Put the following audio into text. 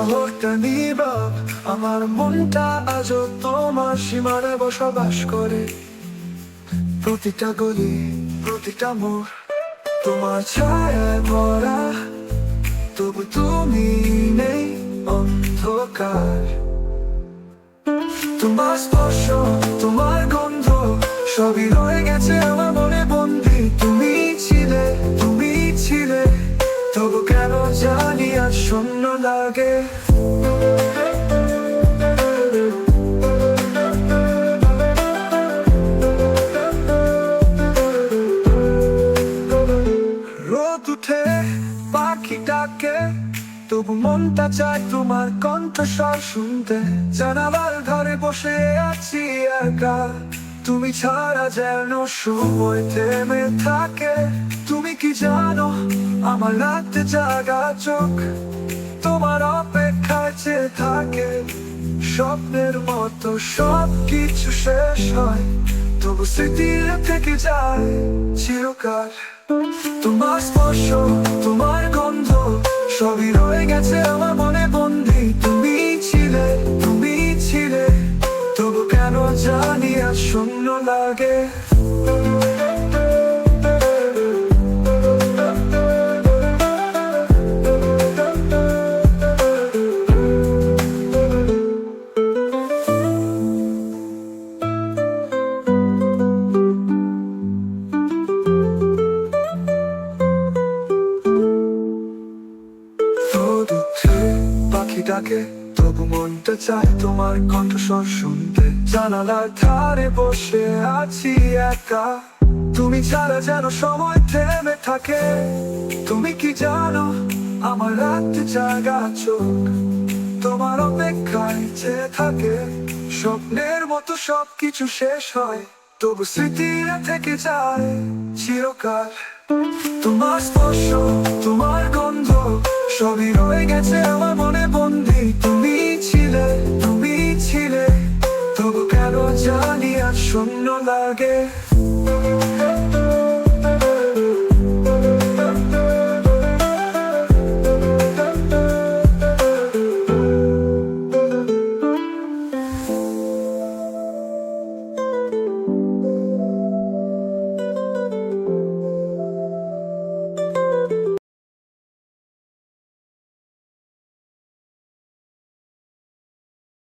শহরটা নীরব, আমার মনটা আজও তোমার সীমারে বসবাস করে। প্রতিটা গলি, প্রতিটা মোড় তোমার ছায়ায় ভরা, তবু তুমি নেই, অন্ধকার। তোমার স্পর্শ, তোমার গন্ধ সবই রয়ে গেছে আমার মনে বন্দি। তুমি ছিলে, তবু কেন জানি আজ শূন্য লাগে। রোদ উঠে, পাখি ডাকে, তবু মনটা চায় তোমার কণ্ঠস্বর শুনতে। জানালার ধারে বসে আছি একা, তুমি ছাড়া যেন সময় থেমে থাকে। তুমি কি জানো, আমার রাতে জাগা চোখ তোমার অপেক্ষায় চেয়ে থাকে। স্বপ্নের মতো সব কিছু শেষ হয়, তবু স্মৃতিরা থেকে যায় চিরকাল। তোমার স্পর্শ, তোমার গন্ধ সবই রয়ে গেছে আমার মনে বন্দি। তুমি ছিলে, তবু কেন জানি আজ শূন্য লাগে। রোদ উঠে, পাখি ডাকে, তবু মনটা চায় তোমার কণ্ঠস্বর শুনতে। জানালার ধারে বসে আছি একা, তুমি ছাড়া যেন সময় থেমে থাকে। তুমি কি জানো, আমার রাতে জাগা চোখ তোমার অপেক্ষায় চেয়ে থাকে। স্বপ্নের মতো সব কিছু শেষ হয়, তবু স্মৃতিরা থেকে যায় চিরকাল। তোমার স্পর্শ, তোমার গন্ধ সবই রয়ে গেছে আমার মনে বন্দি। তুমি ছিলে, তবু কেন জানি আজ শূন্য লাগে।